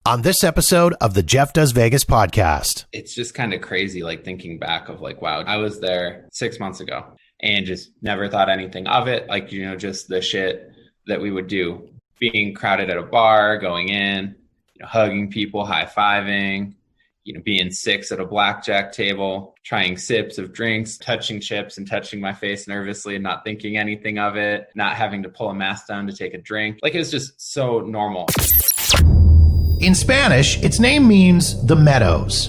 on this episode of the Jeff Does Vegas podcast. It's just kind of crazy, like thinking back of like, wow, I was there 6 months ago and just never thought anything of it. Like, you know, just the shit that we would do, being crowded at a bar, going in, you know, hugging people, high-fiving, you know, being six at a blackjack table, trying sips of drinks, touching chips and touching my face nervously and not thinking anything of it, not having to pull a mask down to take a drink. Like, it was just so normal. In Spanish, its name means the Meadows.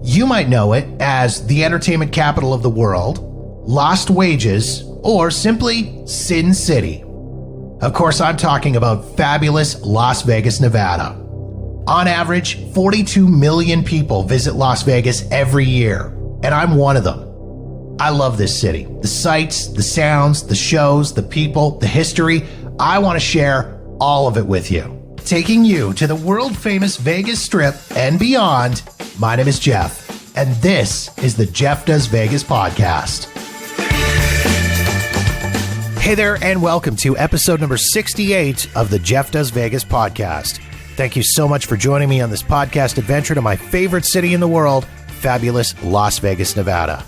You might know it as the entertainment capital of the world, Lost Wages, or simply Sin City. Of course, I'm talking about fabulous Las Vegas, Nevada. On average, 42 million people visit Las Vegas every year, and I'm one of them. I love this city. The sights, the sounds, the shows, the people, the history. I want to share all of it with you. Taking you to the world-famous Vegas Strip and beyond, my name is Jeff, and this is the Jeff Does Vegas podcast. Hey there, and welcome to episode number 68 of the Jeff Does Vegas podcast. Thank you so much for joining me on this podcast adventure to my favorite city in the world, fabulous Las Vegas, Nevada.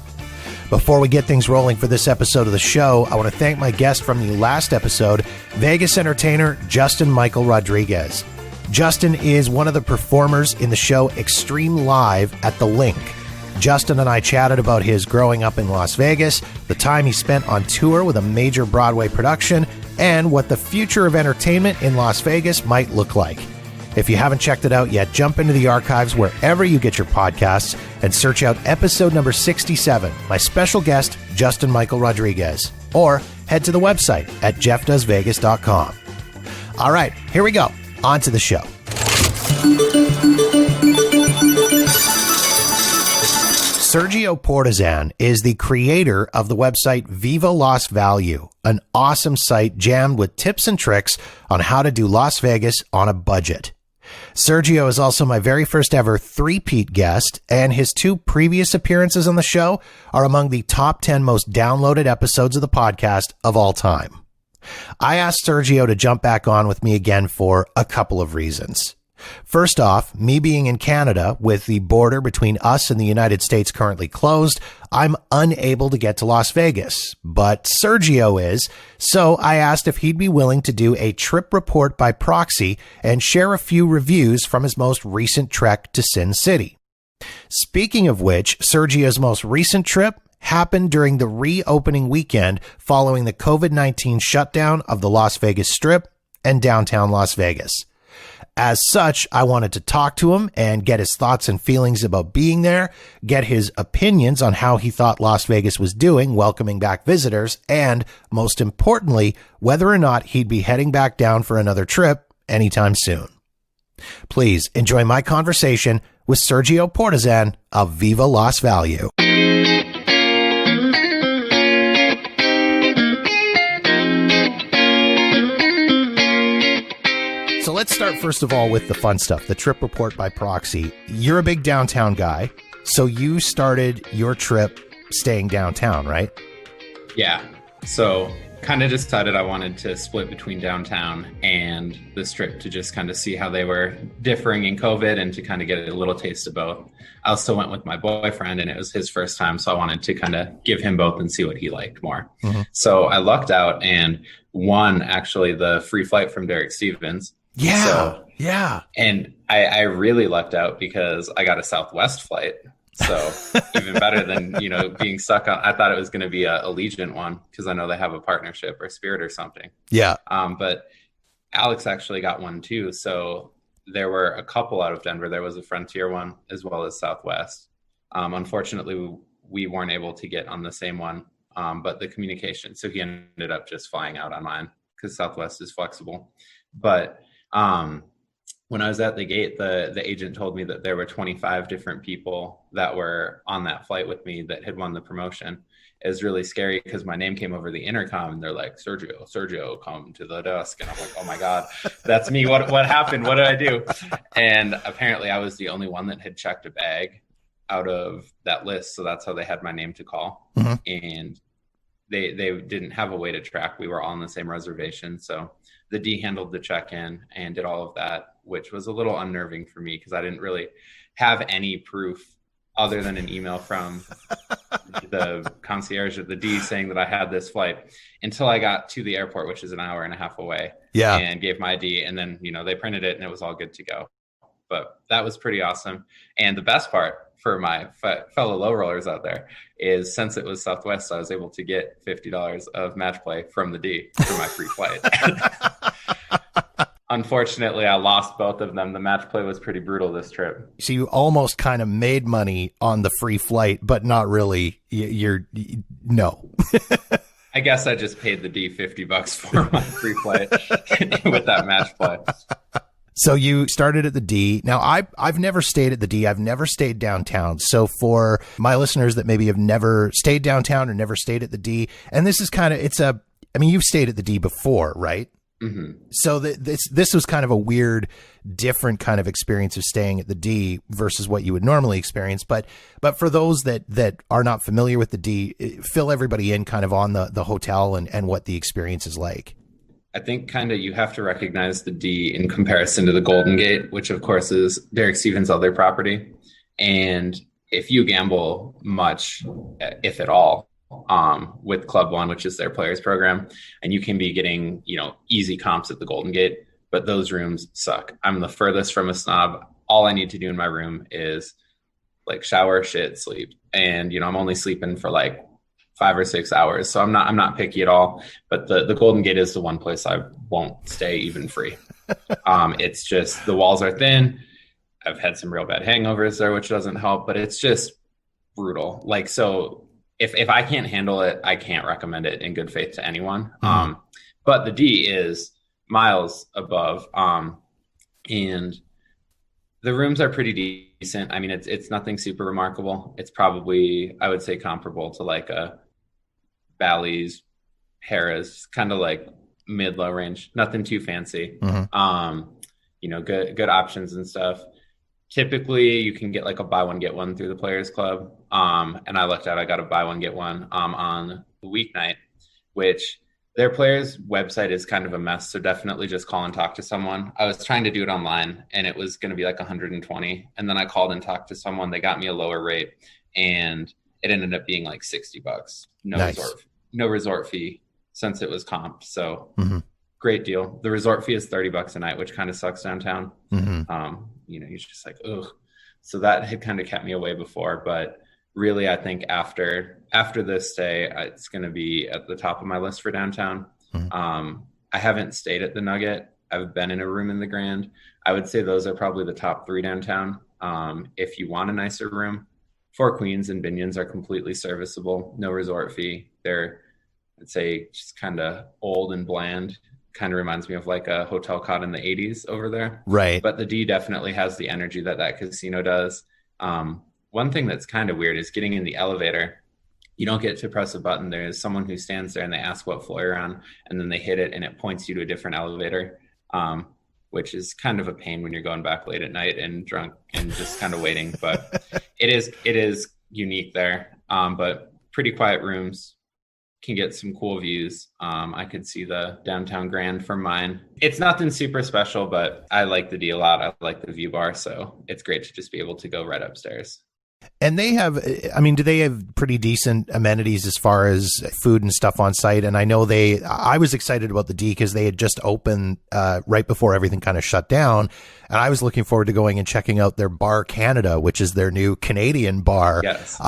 Before we get things rolling for this episode of the show, I want to thank my guest from the last episode, Vegas entertainer Justin Michael Rodriguez. Justin is one of the performers in the show Extreme Live at the Link. Justin and I chatted about his growing up in Las Vegas, the time he spent on tour with a major Broadway production, and what the future of entertainment in Las Vegas might look like. If you haven't checked it out yet, jump into the archives wherever you get your podcasts and search out episode number 67, my special guest, Justin Michael Rodriguez, or head to the website at jeffdoesvegas.com. All right, here we go. On to the show. Sergio Portazan is the creator of the website Viva Las Value, an awesome site jammed with tips and tricks on how to do Las Vegas on a budget. Sergio is also my very first ever three-peat guest, and his two previous appearances on the show are among the top 10 most downloaded episodes of the podcast of all time. I asked Sergio to jump back on with me again for a couple of reasons. First off, me being in Canada with the border between us and the United States currently closed, I'm unable to get to Las Vegas, but Sergio is, so I asked if he'd be willing to do a trip report by proxy and share a few reviews from his most recent trek to Sin City. Speaking of which, Sergio's most recent trip happened during the reopening weekend following the COVID-19 shutdown of the Las Vegas Strip and downtown Las Vegas. As such, I wanted to talk to him and get his thoughts and feelings about being there, get his opinions on how he thought Las Vegas was doing, welcoming back visitors, and, most importantly, whether or not he'd be heading back down for another trip anytime soon. Please enjoy my conversation with Sergio Portazan of Viva Las Value. So let's start first of all with the fun stuff, the trip report by proxy. You're a big downtown guy, so you started your trip staying downtown, right? Yeah. So kind of decided I wanted to split between downtown and the Strip to just kind of see how they were differing in COVID and to kind of get a little taste of both. I also went with my boyfriend and it was his first time, so I wanted to kind of give him both and see what he liked more. Mm-hmm. So I lucked out and won actually the free flight from Derek Stevens. Yeah. And I really lucked out because I got a Southwest flight. So even better than, you know, being stuck on, I thought it was going to be a Allegiant one because I know they have a partnership or Spirit or something. Yeah. But Alex actually got one too. So there were a couple out of Denver. There was a Frontier one as well as Southwest. Unfortunately, we weren't able to get on the same one, but the communication. So he ended up just flying out on mine because Southwest is flexible. But when I was at the gate, the agent told me that there were 25 different people that were on that flight with me that had won the promotion. It was really scary because my name came over the intercom and they're like, Sergio, come to the desk. And I'm like, oh my God, that's me. What happened? What did I do? And apparently I was the only one that had checked a bag out of that list. So that's how they had my name to call. Mm-hmm. And they didn't have a way to track. We were all on the same reservation. So the D handled the check-in and did all of that, which was a little unnerving for me because I didn't really have any proof other than an email from the concierge at the D saying that I had this flight until I got to the airport, which is an hour and a half away, and gave my ID. And then, they printed it and it was all good to go. But that was pretty awesome. And the best part for my fellow low rollers out there is, since it was Southwest, I was able to get $50 of match play from the D for my free flight. Unfortunately, I lost both of them. The match play was pretty brutal this trip. So you almost kind of made money on the free flight, but not really. No. I guess I just paid the D $50 for my free flight with that match play. So you started at the D. Now, I've never stayed at the D. I've never stayed downtown. So for my listeners that maybe have never stayed downtown or never stayed at the D, and this is kind of, you've stayed at the D before, right? Mm-hmm. So this was kind of a weird, different kind of experience of staying at the D versus what you would normally experience. But for those that are not familiar with the D, fill everybody in kind of on the hotel and what the experience is like. I think kind of you have to recognize the D in comparison to the Golden Gate, which of course is Derek Stevens' other property. And if you gamble much, if at all, with Club One, which is their players program, and you can be getting, easy comps at the Golden Gate, but those rooms suck. I'm the furthest from a snob. All I need to do in my room is like shower, shit, sleep. And, I'm only sleeping for like 5 or 6 hours. So I'm not picky at all, but the Golden Gate is the one place I won't stay even free. It's just, the walls are thin. I've had some real bad hangovers there, which doesn't help, but it's just brutal. Like, so if I can't handle it, I can't recommend it in good faith to anyone. Mm-hmm. But the D is miles above. And the rooms are pretty decent. I mean, it's nothing super remarkable. It's probably, I would say, comparable to like a Bally's, Harrah's, kind of like mid-low range, nothing too fancy. Mm-hmm. Good options and stuff. Typically you can get like a buy one, get one through the Players Club. And I looked at, I got a buy one, get one on the weeknight, which their players website is kind of a mess. So definitely just call and talk to someone. I was trying to do it online and it was going to be like 120. And then I called and talked to someone. They got me a lower rate and it ended up being like $60. Nice. No resort fee since it was comp. So mm-hmm. Great deal. The resort fee is $30 a night, which kind of sucks downtown. Mm-hmm. You're just like, ugh. So that had kind of kept me away before, but really, I think after this stay, it's going to be at the top of my list for downtown. Mm-hmm. I haven't stayed at the Nugget. I've been in a room in the Grand. I would say those are probably the top 3 downtown. If you want a nicer room, Four Queens and Binions are completely serviceable. No resort fee. They're, I'd say, just kind of old and bland. Kind of reminds me of like a hotel cot in the 80s over there. Right. But the D definitely has the energy that casino does. One thing that's kind of weird is getting in the elevator. You don't get to press a button. There's someone who stands there and they ask what floor you're on, and then they hit it and it points you to a different elevator, which is kind of a pain when you're going back late at night and drunk and just kind of waiting. But it is unique there. But pretty quiet rooms, can get some cool views. I could see the downtown Grand from mine. It's nothing super special, but I like the D a lot. I like the view bar, so it's great to just be able to go right upstairs. And they have, do they have pretty decent amenities as far as food and stuff on site? And I know I was excited about the D because they had just opened right before everything kind of shut down. And I was looking forward to going and checking out their Bar Canada, which is their new Canadian bar. Yes.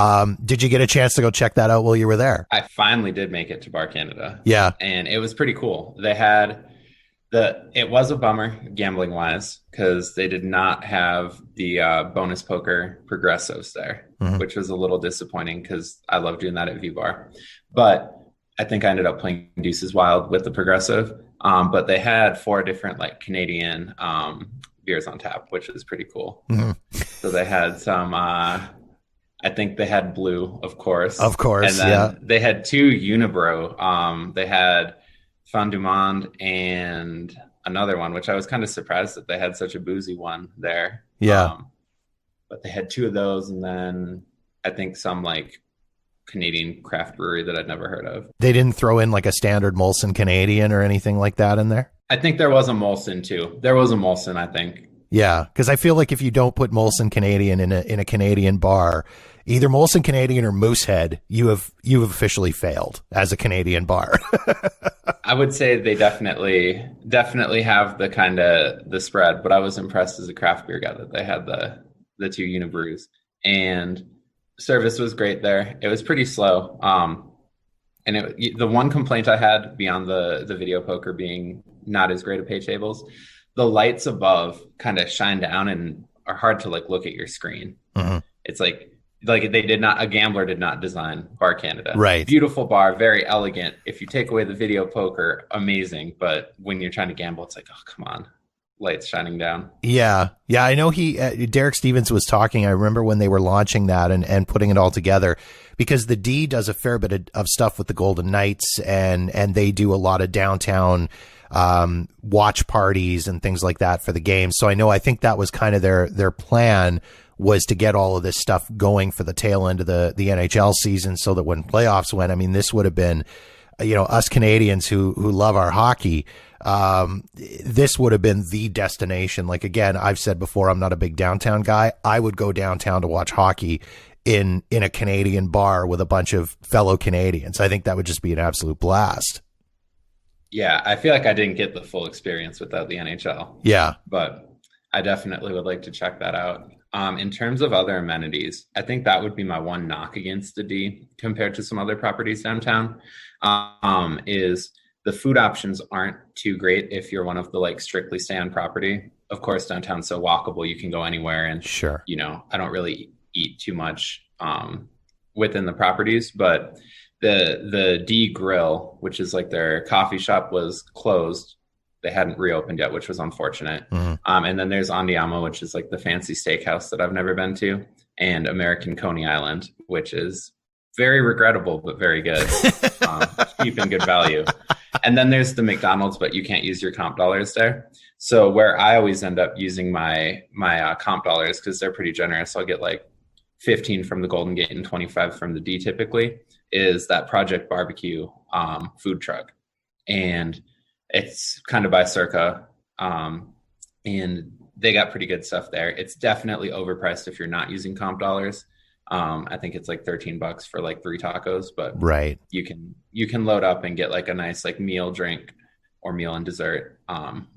Did you get a chance to go check that out while you were there? I finally did make it to Bar Canada. Yeah. And it was pretty cool. They had it was a bummer gambling wise because they did not have the bonus poker progressives there, mm-hmm. which was a little disappointing because I love doing that at V Bar. But I think I ended up playing Deuces Wild with the progressive. But they had 4 different like Canadian beers on tap, which is pretty cool. Mm-hmm. So they had some, I think they had Blue, of course. Of course, and then they had 2 Unibrow. They had Fin du Monde and another one, which I was kind of surprised that they had such a boozy one there. Yeah. But they had 2 of those, and then I think some like Canadian craft brewery that I'd never heard of. They didn't throw in like a standard Molson Canadian or anything like that in there? I think there was a Molson too. There was a Molson, I think. Yeah, because I feel like if you don't put Molson Canadian in a Canadian bar, either Molson Canadian or Moosehead, you have officially failed as a Canadian bar. I would say they definitely have the kind of the spread, but I was impressed as a craft beer guy that they had the two unibrews, and service was great there. It was pretty slow. And the one complaint I had beyond the video poker being not as great at pay tables, the lights above kind of shine down and are hard to like look at your screen. Mm-hmm. It's like a gambler did not design Bar Canada. Right. Beautiful bar, very elegant. If you take away the video poker, amazing. But when you're trying to gamble, it's like, oh, come on. Lights shining down. Yeah. I know Derek Stevens was talking. I remember when they were launching that and putting it all together, because the D does a fair bit of stuff with the Golden Knights, and they do a lot of downtown watch parties and things like that for the game. So I think that was kind of their plan, was to get all of this stuff going for the tail end of the NHL season, so that when playoffs went, I mean, this would have been, us Canadians who love our hockey, this would have been the destination. Like, again, I've said before, I'm not a big downtown guy. I would go downtown to watch hockey in a Canadian bar with a bunch of fellow Canadians. I think that would just be an absolute blast. Yeah, I feel like I didn't get the full experience without the NHL. Yeah. But I definitely would like to check that out. In terms of other amenities, I think that would be my one knock against the D compared to some other properties downtown, is the food options aren't too great if you're one of the like strictly stay on property. Of course, downtown's so walkable, you can go anywhere, and sure, I don't really eat too much within the properties, but the D Grill, which is like their coffee shop, was closed. They hadn't reopened yet, which was unfortunate. Mm-hmm. And then there's Andiamo, which is like the fancy steakhouse that I've never been to, and American Coney Island, which is very regrettable, but very good. Cheap and good value. And then there's the McDonald's, but you can't use your comp dollars there. So where I always end up using my comp dollars, because they're pretty generous, I'll get like 15 from the Golden Gate and 25 from the D typically, is that Project Barbecue food truck. And it's kind of by Circa, and they got pretty good stuff there. It's definitely overpriced if you're not using comp dollars. I think it's like $13 for like 3 tacos, but right, you can load up and get like a nice like meal, drink, or meal and dessert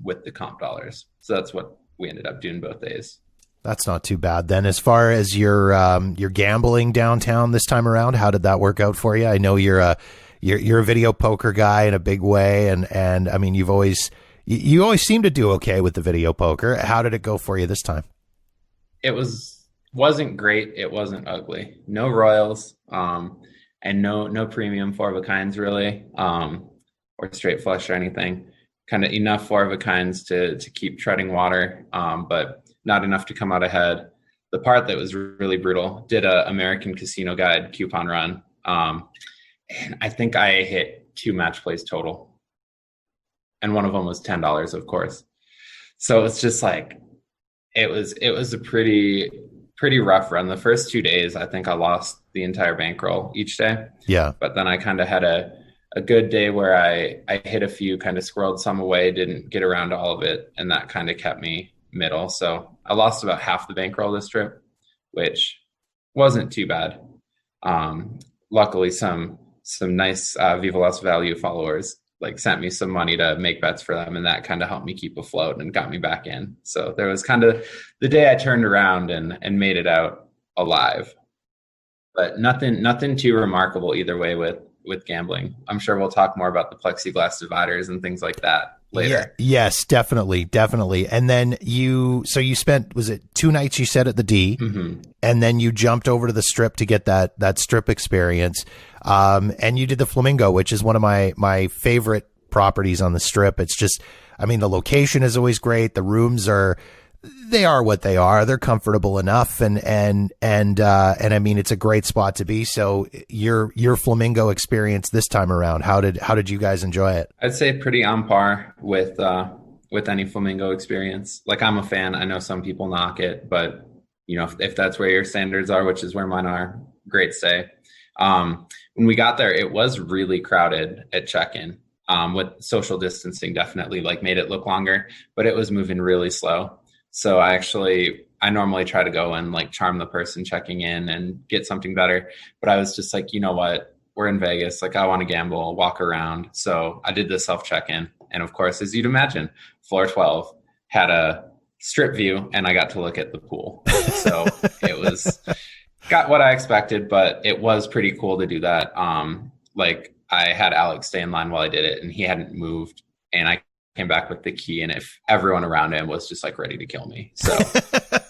with the comp dollars. So that's what we ended up doing both days. That's not too bad. Then, as far as your gambling downtown this time around, how did that work out for you? I know you're a video poker guy in a big way, and I mean, you always seem to do okay with the video poker. How did it go for you this time? It wasn't great. It wasn't ugly. No royals, and no premium 4 of a kinds really, or straight flush or anything. Kind of enough 4 of a kinds to keep treading water, but not enough to come out ahead. The part that was really brutal, did a American Casino Guide coupon run, and I think I hit 2 match plays total, and one of them was $10, of course. So it's just like it was a pretty rough run. The first 2 days, I think I lost the entire bankroll each day. Yeah. But then I kind of had a good day where I hit a few, kind of squirreled some away, didn't get around to all of it, and that kind of kept me middle. So I lost about half the bankroll this trip, which wasn't too bad. Luckily, some nice Viva Las Value followers like sent me some money to make bets for them, and that kind of helped me keep afloat and got me back in. So there was kind of the day I turned around and made it out alive, but nothing too remarkable either way with gambling. I'm sure we'll talk more about the plexiglass dividers and things like that later. Yeah, yes, definitely. And then you spent, was it 2 nights you said at the D, mm-hmm. and then you jumped over to the Strip to get that Strip experience. And you did the Flamingo, which is one of my favorite properties on the Strip. It's just, I mean, the location is always great. The rooms are what they are. They're comfortable enough. And I mean, it's a great spot to be. So your Flamingo experience this time around, how did you guys enjoy it? I'd say pretty on par with any Flamingo experience. Like, I'm a fan. I know some people knock it, but if that's where your standards are, which is where mine are, great stay. When we got there, it was really crowded at check-in. with social distancing definitely like made it look longer, but it was moving really slow. So I normally try to go and like charm the person checking in and get something better. But I was just like, you know what? We're in Vegas. Like I want to gamble, walk around. So I did the self check-in. And of course, as you'd imagine, floor 12 had a strip view and I got to look at the pool. So it was got what I expected, but it was pretty cool to do that. Like I had Alex stay in line while I did it and he hadn't moved. And I came back with the key, and if everyone around him was just like ready to kill me. So,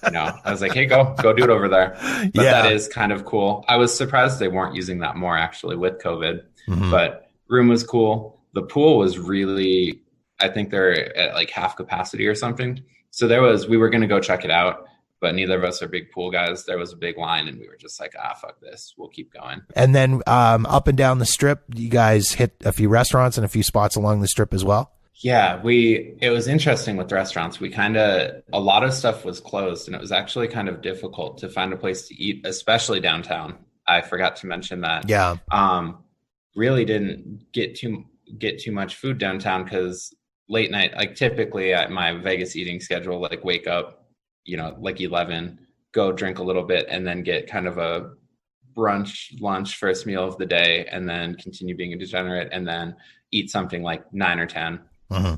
I was like, hey, go do it over there. But that is kind of cool. I was surprised they weren't using that more actually with COVID, but room was cool. The pool was really, I think they're at like half capacity or something. So we were going to go check it out, but neither of us are big pool guys. There was a big line and we were just like, fuck this. We'll keep going. And then up and down the strip, you guys hit a few restaurants and a few spots along the strip as well? Yeah, it was interesting with restaurants. A lot of stuff was closed and it was actually kind of difficult to find a place to eat, especially downtown. I forgot to mention that. Yeah. Really didn't get too much food downtown because late night, like typically at my Vegas eating schedule, like wake up, like 11, go drink a little bit and then get kind of a brunch, lunch, first meal of the day, and then continue being a degenerate and then eat something like 9 or 10.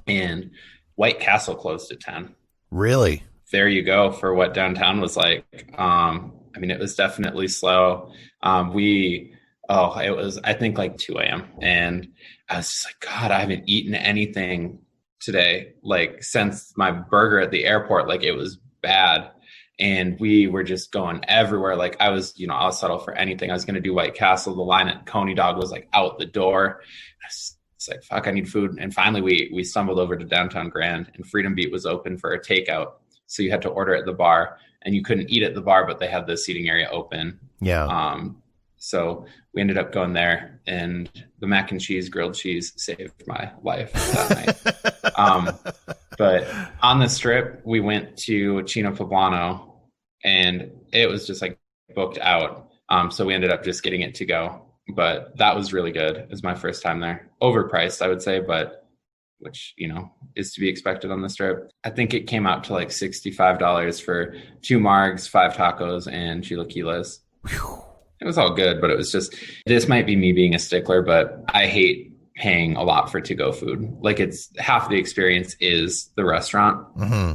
And White Castle closed at 10. Really? There you go for what downtown was like. It was definitely slow. It was, I think like 2 a.m. And I was just like, God, I haven't eaten anything today, like since my burger at the airport, like it was bad. And we were just going everywhere. Like I'll settle for anything. I was going to do White Castle. The line at Coney Dog was like out the door. It's like, fuck, I need food. And finally we stumbled over to Downtown Grand and Freedom Beat was open for a takeout. So you had to order at the bar and you couldn't eat at the bar, but they had the seating area open. Yeah. So we ended up going there and the mac and cheese, grilled cheese saved my life that night. But on the strip, we went to Chino Poblano and it was just like booked out. So we ended up just getting it to go. But that was really good. It was my first time there. Overpriced, I would say, but which, is to be expected on the strip. I think it came out to like $65 for 2 margs, 5 tacos, and chilaquiles. It was all good, but it was just, this might be me being a stickler, but I hate paying a lot for to-go food. Like it's half the experience is the restaurant.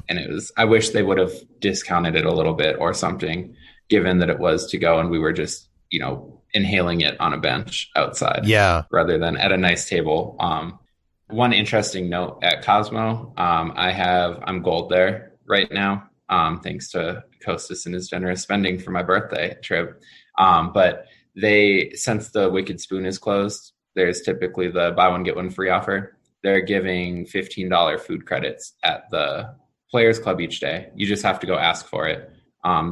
And I wish they would have discounted it a little bit or something, given that it was to go and we were just, inhaling it on a bench outside. Yeah. Rather than at a nice table. One interesting note at Cosmo, I'm gold there right now. Thanks to Costas and his generous spending for my birthday trip. But since the Wicked Spoon is closed, there's typically the buy one, get one free offer. They're giving $15 food credits at the Players Club each day. You just have to go ask for it.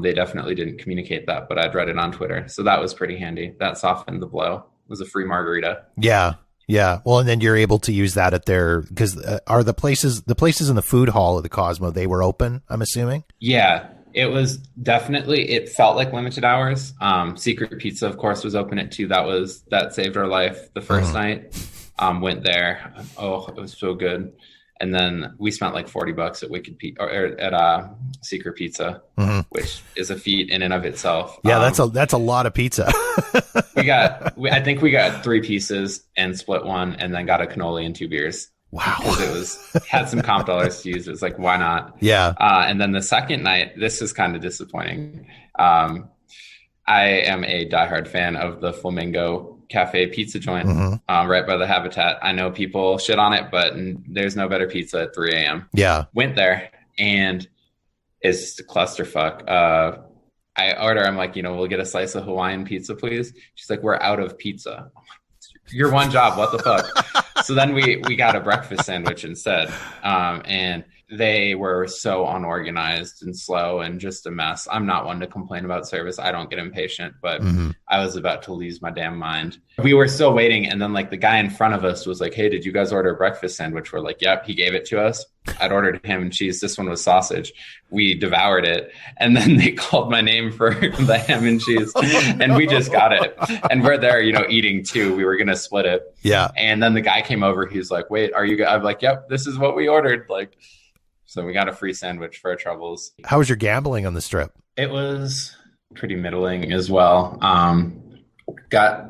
They definitely didn't communicate that, but I'd read it on Twitter. So that was pretty handy. That softened the blow. It was a free margarita. Yeah. Yeah. Well, and then you're able to use that at because are the places in the food hall of the Cosmo, they were open, I'm assuming? Yeah, it was definitely, it felt like limited hours. Secret Pizza, of course, was open at 2. That saved our life the first night. Went there. Oh, it was so good. And then we spent like $40 at Wicked or at Secret Pizza, which is a feat in and of itself. Yeah, that's a lot of pizza. I think we got 3 pieces and split one, and then got a cannoli and 2 beers. Wow, because had some comp dollars to use. It was like, why not? Yeah. And then the second night, this is kind of disappointing. I am a diehard fan of the Flamingo Cafe pizza joint right by the Habitat. I know people shit on it, but there's no better pizza at 3 a.m. Yeah. Went there and it's just a clusterfuck. I'm like, we'll get a slice of Hawaiian pizza, please. She's like, we're out of pizza. Your one job, what the fuck? So then we got a breakfast sandwich instead. And they were so unorganized and slow and just a mess. I'm not one to complain about service. I don't get impatient, but I was about to lose my damn mind. We were still waiting. And then like the guy in front of us was like, "Hey, did you guys order a breakfast sandwich?" We're like, "Yep." He gave it to us. I'd ordered ham and cheese. This one was sausage. We devoured it. And then they called my name for the ham and cheese and we just got it. And we're there, eating too. We were going to split it. Yeah. And then the guy came over. He's like, "Wait, are you?" I'm like, "Yep, this is what we ordered." Like, so we got a free sandwich for our troubles. How was your gambling on the Strip? It was pretty middling as well.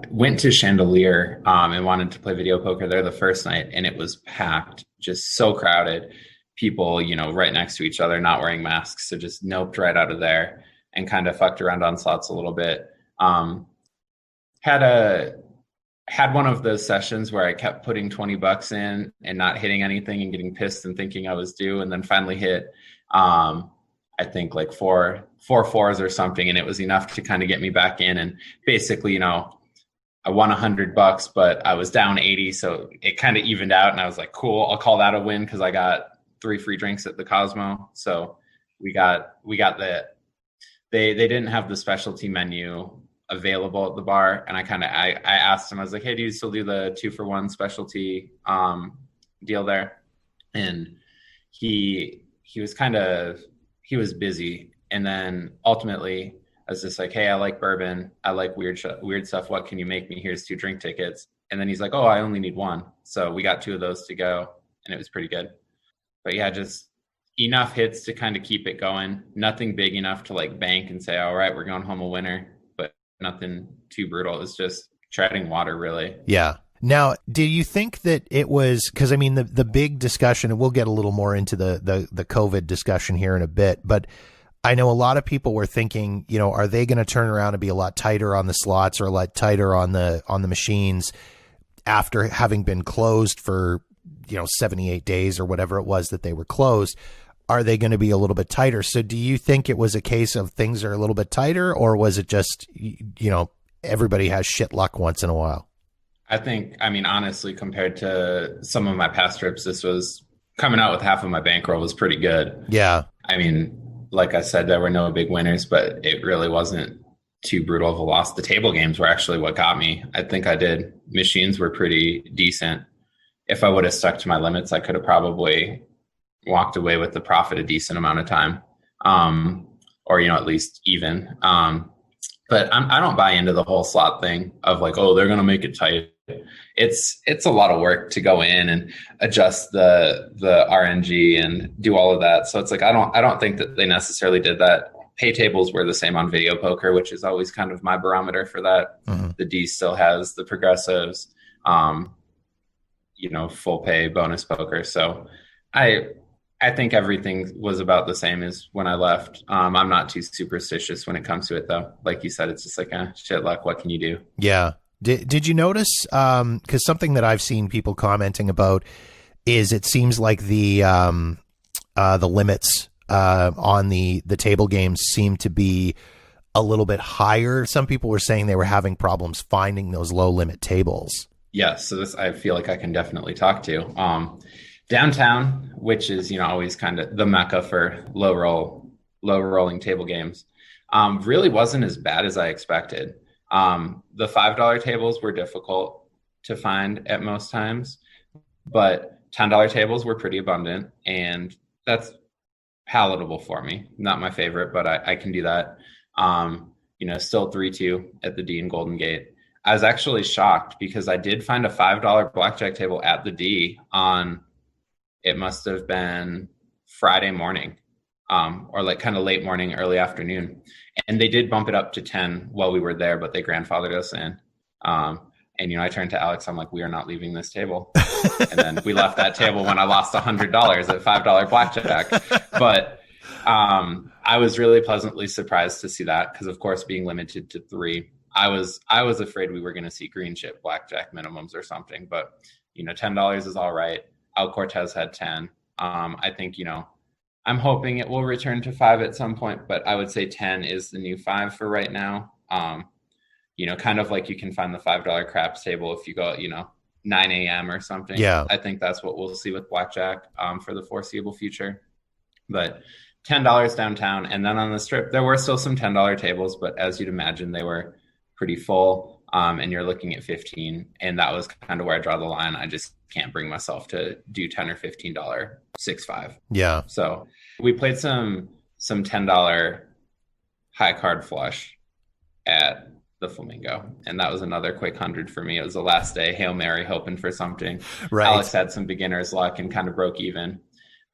Went to Chandelier and wanted to play video poker there the first night, and it was packed, just so crowded. People, right next to each other, not wearing masks, so just noped right out of there and kind of fucked around on slots a little bit. Had one of those sessions where I kept putting $20 in and not hitting anything and getting pissed and thinking I was due, and then finally hit, I think like four fours or something. And it was enough to kind of get me back in. And basically, I won $100, but I was down 80. So it kind of evened out. And I was like, cool, I'll call that a win, because I got 3 free drinks at the Cosmo. So we got they didn't have the specialty menu available at the bar, and I asked him, I was like, "Hey, do you still do the 2-for-1 specialty deal there?" And he was busy, and then ultimately I was just like, "Hey, I like bourbon, I like weird stuff, what can you make me? Here's 2 drink tickets." And then he's like, "Oh, I only need 1." So we got 2 of those to go, and it was pretty good. But yeah, just enough hits to kind of keep it going. Nothing big enough to like bank and say, "All right, we're going home a winner." Nothing too brutal. It was just treading water, really. Yeah. Now, do you think that it was, because I mean, the big discussion, and we'll get a little more into the COVID discussion here in a bit, but I know a lot of people were thinking, are they going to turn around and be a lot tighter on the slots or a lot tighter on the machines after having been closed for, 78 days or whatever it was that they were closed? Are they going to be a little bit tighter? So do you think it was a case of things are a little bit tighter, or was it just, everybody has shit luck once in a while? I mean, honestly, compared to some of my past trips, this was coming out with half of my bankroll was pretty good. Yeah. I mean, like I said, there were no big winners, but it really wasn't too brutal of a loss. The table games were actually what got me. I think I did. Machines were pretty decent. If I would have stuck to my limits, I could have probably walked away with the profit a decent amount of time, or at least even. But I don't buy into the whole slot thing of like, oh, they're gonna make it tight. It's a lot of work to go in and adjust the RNG and do all of that. So it's like I don't think that they necessarily did that. Pay tables were the same on video poker, which is always kind of my barometer for that. Mm-hmm. The D still has the progressives, full pay bonus poker. So I think everything was about the same as when I left. I'm not too superstitious when it comes to it, though. Like you said, it's just like shit luck. What can you do? Yeah. Did you notice? Because something that I've seen people commenting about is it seems like the limits on the table games seem to be a little bit higher. Some people were saying they were having problems finding those low limit tables. Yeah. So this I feel like I can definitely talk to. Downtown, which is, always kind of the mecca for low rolling table games, really wasn't as bad as I expected. The $5 tables were difficult to find at most times, but $10 tables were pretty abundant, and that's palatable for me. Not my favorite, but I can do that. Still 3-2 at the D in Golden Gate. I was actually shocked because I did find a $5 blackjack table at the D on, it must have been Friday morning, or like kind of late morning, early afternoon. And they did bump it up to 10 while we were there, but they grandfathered us in. And, I turned to Alex, I'm like, we are not leaving this table. And then we left that table when I lost $100 at $5 blackjack. But I was really pleasantly surprised to see that because, of course, being limited to 3, I was afraid we were going to see green chip blackjack minimums or something. But, $10 is all right. Al Cortez had 10. I think, I'm hoping it will return to 5 at some point, but I would say 10 is the new 5 for right now. Kind of like you can find the $5 craps table if you go at, 9 a.m. or something. Yeah. I think that's what we'll see with blackjack for the foreseeable future. But $10 downtown. And then on the strip, there were still some $10 tables, but as you'd imagine, they were pretty full. And you're looking at 15. And that was kind of where I draw the line. I just can't bring myself to do 10 or $15 6-5. Yeah. So we played some $10 high card flush at the Flamingo. And that was another quick 100 for me. It was the last day, Hail Mary, hoping for something. Right. Alex had some beginner's luck and kind of broke even.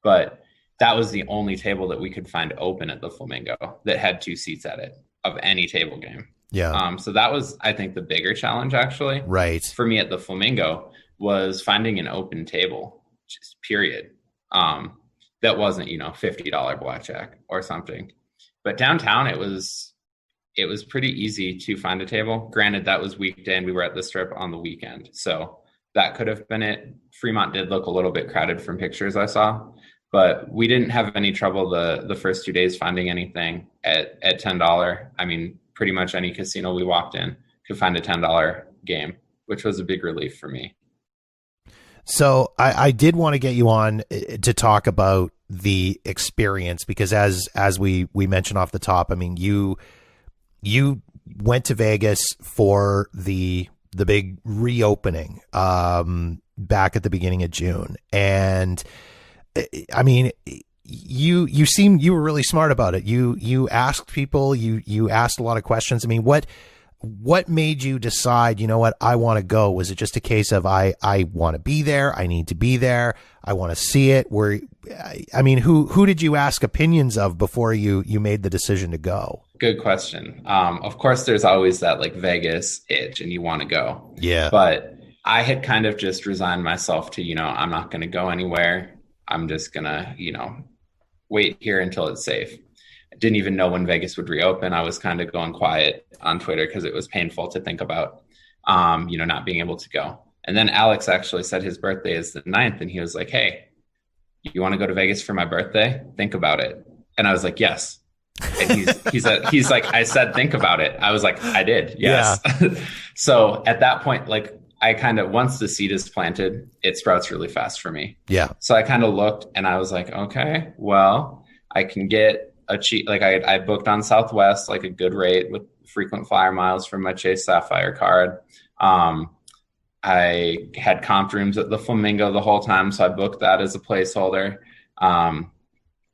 But that was the only table that we could find open at the Flamingo that had 2 seats at it of any table game. Yeah. So that was, I think, the bigger challenge, actually. Right. For me at the Flamingo was finding an open table, just period. That wasn't, $50 blackjack or something. But downtown, it was pretty easy to find a table. Granted, that was weekday and we were at the strip on the weekend. So that could have been it. Fremont did look a little bit crowded from pictures I saw. But we didn't have any trouble the first 2 days finding anything at $10. I mean, pretty much any casino we walked in could find a $10 game, which was a big relief for me. So I did want to get you on to talk about the experience, because as we mentioned off the top, I mean, you went to Vegas for the big reopening back at the beginning of June, and I mean, you were really smart about it. You asked people, you asked a lot of questions. I mean, what made you decide, you know what, I want to go? Was it just a case of I want to be there, I need to be there, I want to see it? I mean, who did you ask opinions of before you made the decision to go? Good question. Of course, there's always that like Vegas itch and you want to go. Yeah. But I had kind of just resigned myself to, I'm not going to go anywhere. I'm just going to, wait here until it's safe. I didn't even know when Vegas would reopen. I was kind of going quiet on Twitter because it was painful to think about, not being able to go. And then Alex actually said his birthday is the 9th. And he was like, hey, you want to go to Vegas for my birthday? Think about it. And I was like, yes. And he's like, I said, think about it. I was like, I did. Yes. Yeah. So at that point, like, I kind of, once the seed is planted, it sprouts really fast for me. Yeah. So I kind of looked and I was like, okay, well, I can get a cheap, like I booked on Southwest, like a good rate with frequent flyer miles from my Chase Sapphire card. I had comp rooms at the Flamingo the whole time. So I booked that as a placeholder. And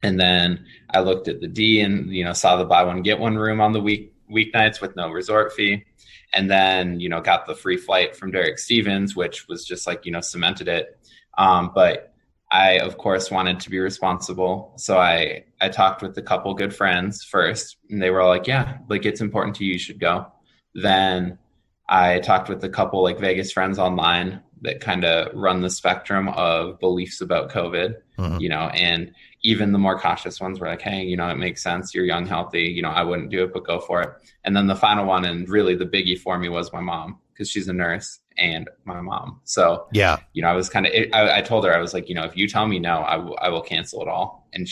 then I looked at the D and, saw the buy one, get one room on the weeknights with no resort fee. And then, got the free flight from Derek Stevens, which was just like, cemented it. But I, of course, wanted to be responsible. So I talked with a couple good friends first, and they were all like, yeah, like it's important to you, you should go. Then I talked with a couple like Vegas friends online that kind of run the spectrum of beliefs about COVID, and even the more cautious ones were like, hey, it makes sense. You're young, healthy, I wouldn't do it, but go for it. And then the final one, and really the biggie for me, was my mom, because she's a nurse and my mom. So, yeah, I was kind of, I told her, I was like, if you tell me no, I will cancel it all. And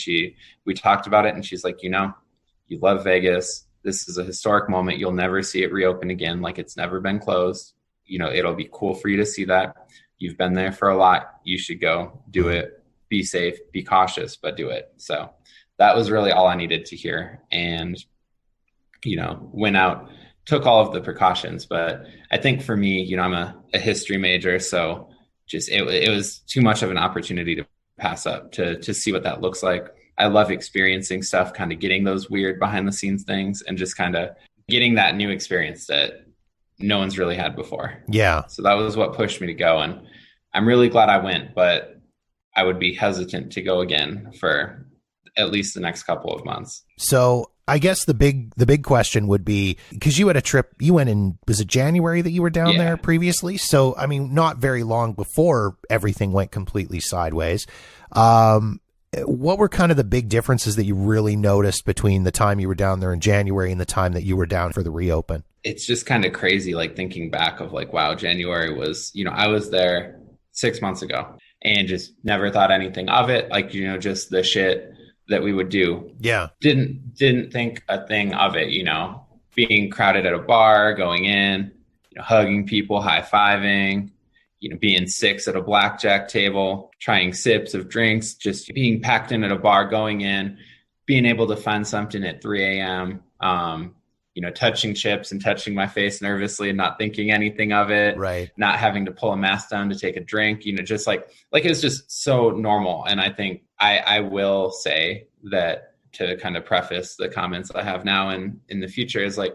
we talked about it, and she's like, you love Vegas. This is a historic moment. You'll never see it reopen again. Like it's never been closed. It'll be cool for you to see that. You've been there for a lot. You should go do it. Be safe, be cautious, but do it. So that was really all I needed to hear. And, went out, took all of the precautions. But I think for me, I'm a history major. So just, it was too much of an opportunity to pass up to see what that looks like. I love experiencing stuff, kind of getting those weird behind the scenes things and just kind of getting that new experience that no one's really had before. Yeah. So that was what pushed me to go. And I'm really glad I went, but I would be hesitant to go again for at least the next couple of months. So I guess the big question would be, because you had a trip, you went in, was it January that you were down there previously? So, I mean, not very long before everything went completely sideways. What were kind of the big differences that you really noticed between the time you were down there in January and the time that you were down for the reopen? It's just kind of crazy, like thinking back of like, wow, January was, I was there 6 months ago and just never thought anything of it. Like, just the shit that we would do. Yeah. Didn't think a thing of it, being crowded at a bar, going in, hugging people, high-fiving, being six at a blackjack table, trying sips of drinks, just being packed in at a bar, going in, being able to find something at 3 a.m., touching chips and touching my face nervously and not thinking anything of it, Right. not having to pull a mask down to take a drink, just like it was just so normal. And I think I will say that, to kind of preface the comments I have now and in the future, is like,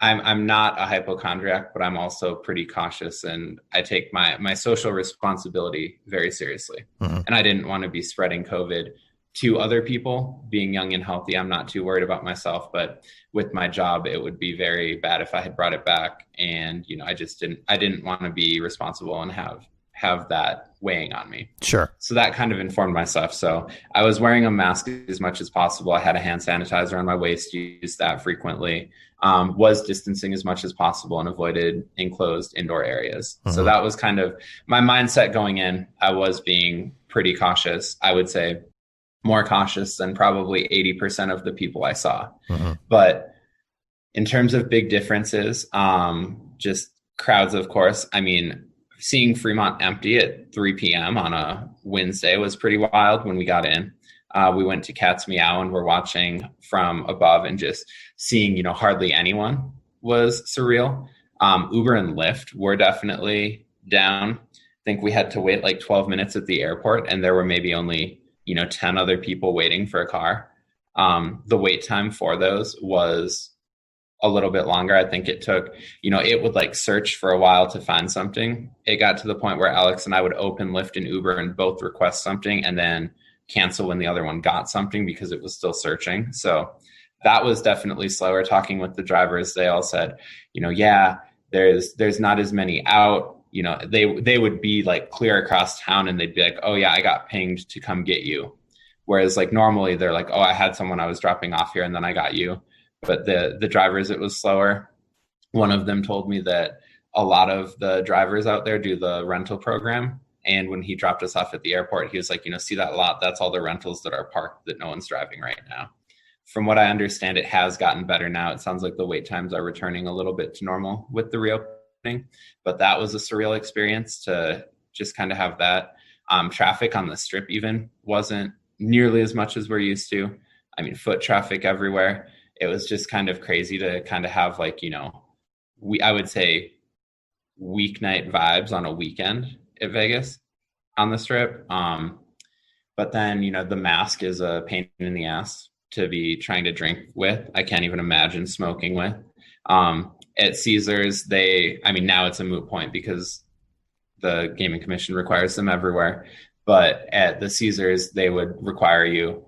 I'm not a hypochondriac, but I'm also pretty cautious, and I take my social responsibility very seriously. Mm-hmm. And I didn't want to be spreading COVID to other people. Being young and healthy, I'm not too worried about myself, but with my job, it would be very bad if I had brought it back. And, I didn't want to be responsible and have that weighing on me. Sure. So that kind of informed my stuff. So I was wearing a mask as much as possible. I had a hand sanitizer on my waist, used that frequently, was distancing as much as possible, and avoided enclosed indoor areas. Mm-hmm. So that was kind of my mindset going in. I was being pretty cautious. I would say more cautious than probably 80% of the people I saw. Mm-hmm. But in terms of big differences, just crowds, of course. I mean, seeing Fremont empty at 3 p.m. on a Wednesday was pretty wild when we got in. We went to Cat's Meow and we're watching from above, and just seeing, hardly anyone was surreal. Uber and Lyft were definitely down. I think we had to wait like 12 minutes at the airport, and there were maybe only 10 other people waiting for a car. The wait time for those was a little bit longer. I think it took, it would like search for a while to find something. It got to the point where Alex and I would open Lyft and Uber and both request something and then cancel when the other one got something because it was still searching. So that was definitely slower. Talking with the drivers, they all said, yeah, there's not as many out. They would be like clear across town and they'd be like, oh yeah, I got pinged to come get you. Whereas like normally they're like, oh, I had someone I was dropping off here and then I got you. But the drivers, it was slower. One of them told me that a lot of the drivers out there do the rental program. And when he dropped us off at the airport, he was like, see that lot? That's all the rentals that are parked that no one's driving right now. From what I understand, it has gotten better now. It sounds like the wait times are returning a little bit to normal with the reopening. But that was a surreal experience to just kind of have that. Traffic on the Strip even wasn't nearly as much as we're used to. I mean, foot traffic everywhere. It was just kind of crazy to kind of have like, I would say weeknight vibes on a weekend at Vegas on the Strip. But then, the mask is a pain in the ass to be trying to drink with. I can't even imagine smoking with. At Caesars, now it's a moot point because the Gaming Commission requires them everywhere. But at the Caesars, they would require you,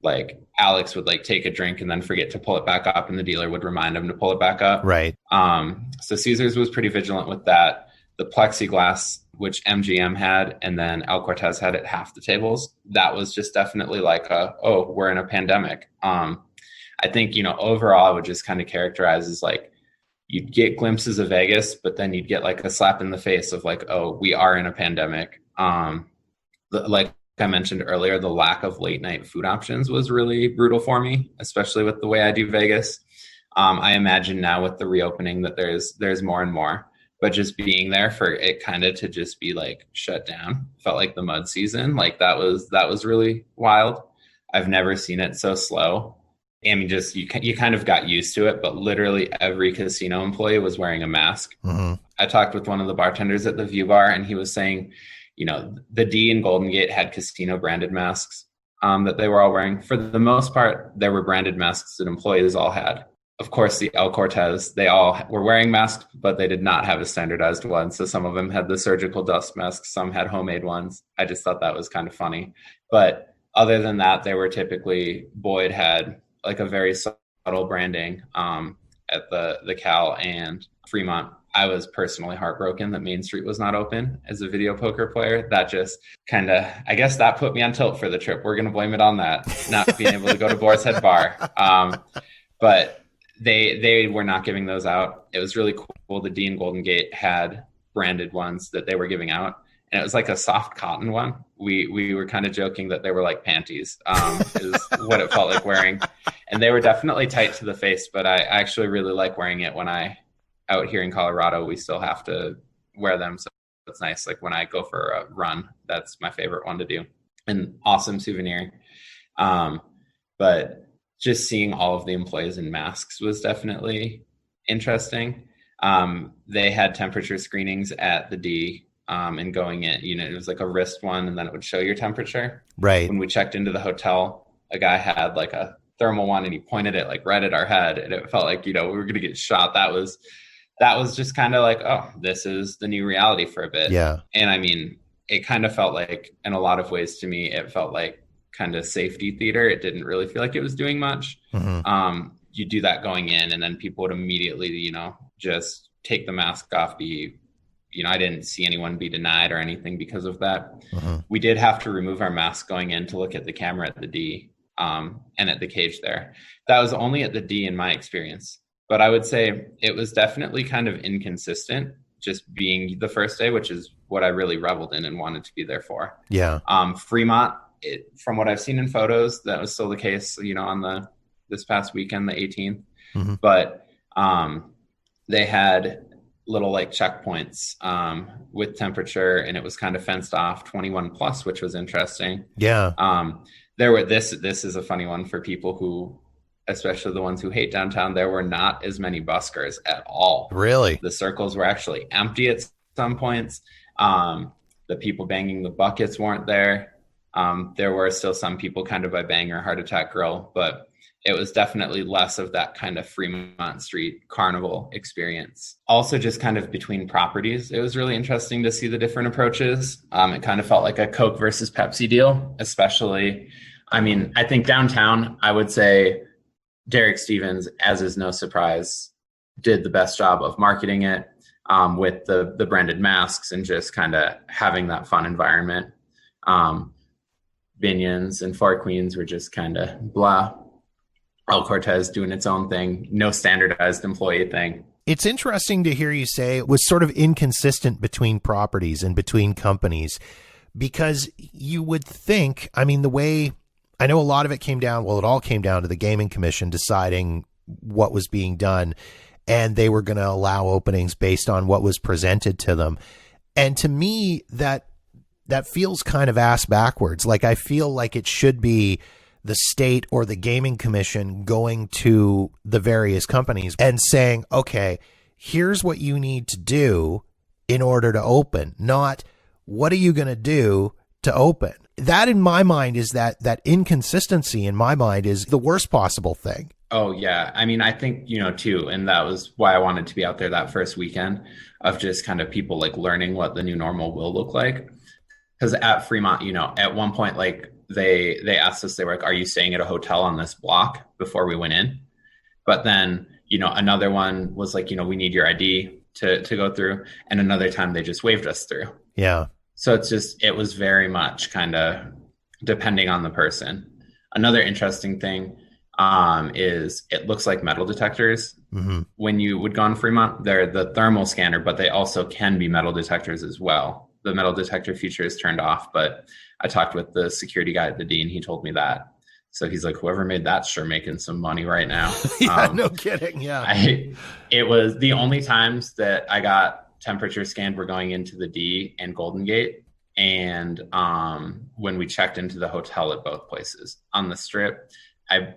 like Alex would like take a drink and then forget to pull it back up, and the dealer would remind him to pull it back up. Right. So Caesars was pretty vigilant with that. The plexiglass, which MGM had, and then El Cortez had at half the tables, that was just definitely like we're in a pandemic. I think, overall I would just kind of characterize as like, you'd get glimpses of Vegas, but then you'd get like a slap in the face of like, oh, we are in a pandemic. Like I mentioned earlier, the lack of late night food options was really brutal for me, especially with the way I do Vegas. I imagine now with the reopening that there's more and more, but just being there for it kind of to just be like shut down felt like the mud season. Like that was really wild. I've never seen it so slow. I mean, just you kind of got used to it, but literally every casino employee was wearing a mask. Mm-hmm. I talked with one of the bartenders at the View Bar, and he was saying, the D in Golden Gate had casino branded masks that they were all wearing. For the most part, there were branded masks that employees all had. Of course, the El Cortez, they all were wearing masks, but they did not have a standardized one. So some of them had the surgical dust masks, some had homemade ones. I just thought that was kind of funny. But other than that, they were typically, Boyd had like a very subtle branding at the Cal and Fremont. I was personally heartbroken that Main Street was not open as a video poker player. That just kind of, I guess that put me on tilt for the trip. We're going to blame it on that, not being able to go to Boar's Head Bar. But they were not giving those out. It was really cool. The D in Golden Gate had branded ones that they were giving out. And it was like a soft cotton one. We were kind of joking that they were like panties, is what it felt like wearing. And they were definitely tight to the face, but I actually really like wearing it when out here in Colorado, we still have to wear them. So it's nice. Like when I go for a run, that's my favorite one to do. An awesome souvenir. But just seeing all of the employees in masks was definitely interesting. They had temperature screenings at the D, and going in, it was like a wrist one, and then it would show your temperature. Right. When we checked into the hotel, a guy had like a thermal one, and he pointed it like right at our head, and it felt like, we were going to get shot. That was just kind of like, oh, this is the new reality for a bit. Yeah. And I mean, it kind of felt like, in a lot of ways to me, it felt like kind of safety theater. It didn't really feel like it was doing much. Mm-hmm. You do that going in, and then people would immediately, just take the mask off. I didn't see anyone be denied or anything because of that. Mm-hmm. We did have to remove our mask going in to look at the camera at the D, and at the cage there. That was only at the D in my experience. But I would say it was definitely kind of inconsistent, just being the first day, which is what I really reveled in and wanted to be there for. Yeah. Fremont, from what I've seen in photos, that was still the case, on this past weekend, the 18th. Mm-hmm. But they had little like checkpoints with temperature, and it was kind of fenced off 21 plus, which was interesting. Yeah. This is a funny one for people who, especially the ones who hate downtown, there were not as many buskers at all. Really? The circles were actually empty at some points. The people banging the buckets weren't there. There were still some people kind of by Bang or Heart Attack Grill, but it was definitely less of that kind of Fremont Street carnival experience. Also, just kind of between properties, it was really interesting to see the different approaches. It kind of felt like a Coke versus Pepsi deal, especially, I think downtown, I would say Derek Stevens, as is no surprise, did the best job of marketing it with the branded masks and just kind of having that fun environment. Binions and Four Queens were just kind of blah. El Cortez doing its own thing, no standardized employee thing. It's interesting to hear you say it was sort of inconsistent between properties and between companies, because you would think, the way, I know a lot of it came down, it all came down to the Gaming Commission deciding what was being done, and they were going to allow openings based on what was presented to them. And to me, that feels kind of ass backwards. Like, I feel like it should be the state or the Gaming Commission going to the various companies and saying, okay, here's what you need to do in order to open, not what are you going to do to open. That in my mind is that inconsistency in my mind is the worst possible thing. Oh yeah. I think, too. And that was why I wanted to be out there that first weekend of just kind of people like learning what the new normal will look like. Because at Fremont, at one point, like, they asked us, they were like, are you staying at a hotel on this block before we went in? But then, another one was like, we need your ID to go through. And another time they just waved us through. Yeah. So it was very much kind of depending on the person. Another interesting thing is it looks like metal detectors. Mm-hmm. When you would go on Fremont, they're the thermal scanner, but they also can be metal detectors as well. The metal detector feature is turned off, but I talked with the security guy at the D, and he told me that. So he's like, whoever made that sure making some money right now. Yeah, no kidding. Yeah. It was the only times that I got temperature scanned were going into the D and Golden Gate. And when we checked into the hotel at both places. On the Strip, I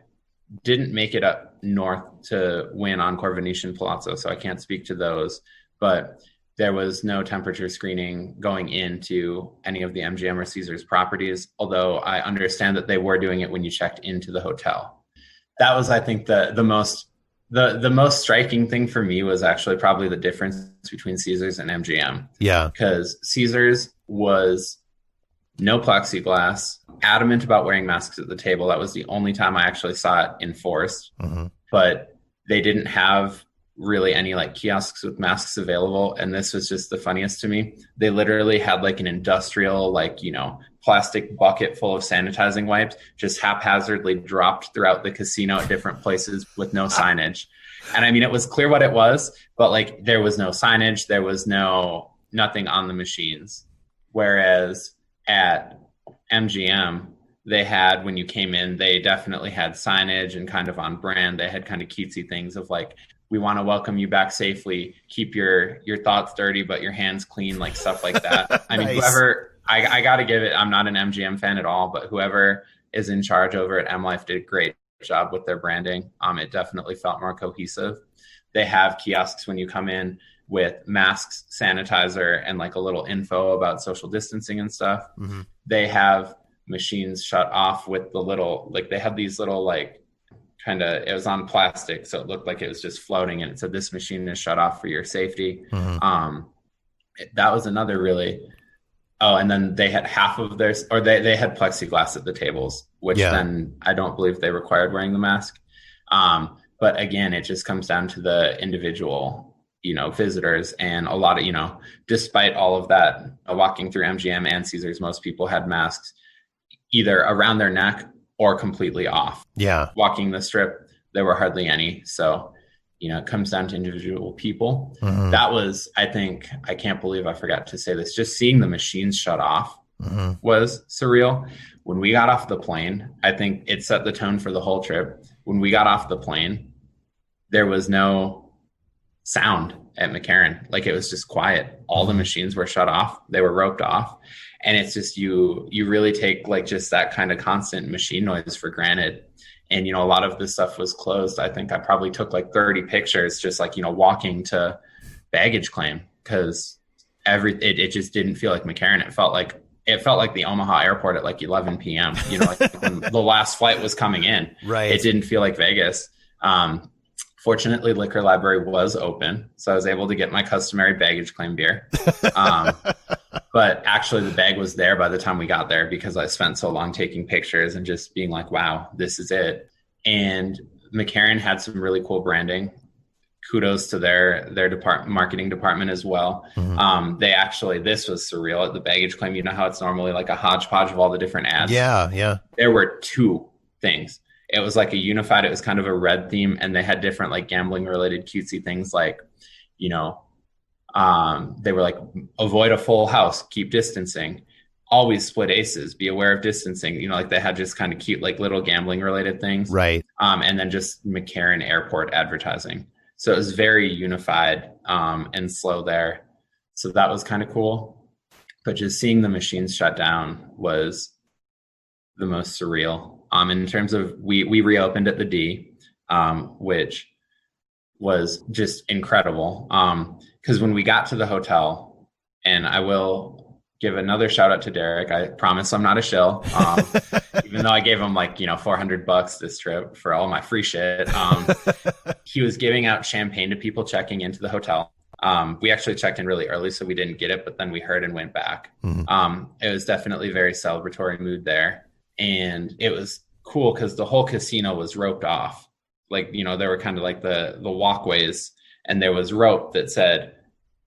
didn't make it up north to win Encore Venetian Palazzo, so I can't speak to those. But there was no temperature screening going into any of the MGM or Caesars properties, although I understand that they were doing it when you checked into the hotel. That was, I think, the most striking thing for me was actually probably the difference between Caesars and MGM. Yeah. Because Caesars was no plexiglass, adamant about wearing masks at the table. That was the only time I actually saw it enforced. Mm-hmm. But they didn't have really any like kiosks with masks available. And this was just the funniest to me. They literally had like an industrial, plastic bucket full of sanitizing wipes, just haphazardly dropped throughout the casino at different places with no signage. And it was clear what it was, but like there was no signage. There was nothing on the machines. Whereas at MGM, they had, when you came in, they definitely had signage and kind of on brand. They had kind of cutesy things of like we want to welcome you back safely. Keep your thoughts dirty, but your hands clean, like stuff like that. I mean, Nice. whoever, I got to give it, I'm not an MGM fan at all, but whoever is in charge over at M Life did a great job with their branding. It definitely felt more cohesive. They have kiosks when you come in with masks, sanitizer, and like a little info about social distancing and stuff. Mm-hmm. They have machines shut off with the little, like they had these little like kind of, it was on plastic, so it looked like it was just floating, and it said this machine is shut off for your safety. Mm-hmm. That was another really, and then they had half of their, or they had plexiglass at the tables, which then I don't believe they required wearing the mask. But again, it just comes down to the individual, visitors, and a lot of, despite all of that, walking through MGM and Caesars, most people had masks either around their neck or completely off. Yeah. Walking the strip, there were hardly any. So, it comes down to individual people. Mm-hmm. That was, I think, I can't believe I forgot to say this, just seeing the machines shut off was surreal. When we got off the plane, I think it set the tone for the whole trip. When we got off the plane, there was no sound at McCarran. Like, it was just quiet. All the machines were shut off. They were roped off. And it's just, you really take like just that kind of constant machine noise for granted. And, a lot of this stuff was closed. I think I probably took like 30 pictures, just like, walking to baggage claim, because it just didn't feel like McCarran. It felt like the Omaha airport at like 11 p.m., like when the last flight was coming in. Right. It didn't feel like Vegas. Fortunately, Liquor Library was open, so I was able to get my customary baggage claim beer. But actually, the bag was there by the time we got there, because I spent so long taking pictures and just being like, wow, this is it. And McCarran had some really cool branding. Kudos to their marketing department as well. Mm-hmm. This was surreal at the baggage claim. You know how it's normally like a hodgepodge of all the different ads? Yeah. There were two things. It was like it was kind of a red theme, and they had different like gambling related cutesy things like, they were like, avoid a full house, keep distancing, always split aces, be aware of distancing. Like they had just kind of cute, like little gambling related things. Right. And then just McCarran airport advertising. So it was very unified and slow there. So that was kind of cool. But just seeing the machines shut down was the most surreal. In terms of, we reopened at the D, which was just incredible. Because when we got to the hotel, and I will give another shout out to Derek. I promise I'm not a shill. Even though I gave him like, $400 this trip for all my free shit. He was giving out champagne to people checking into the hotel. We actually checked in really early, so we didn't get it, but then we heard and went back. Mm-hmm. It was definitely very celebratory mood there. And it was cool because the whole casino was roped off. Like, there were kind of like the walkways, and there was rope that said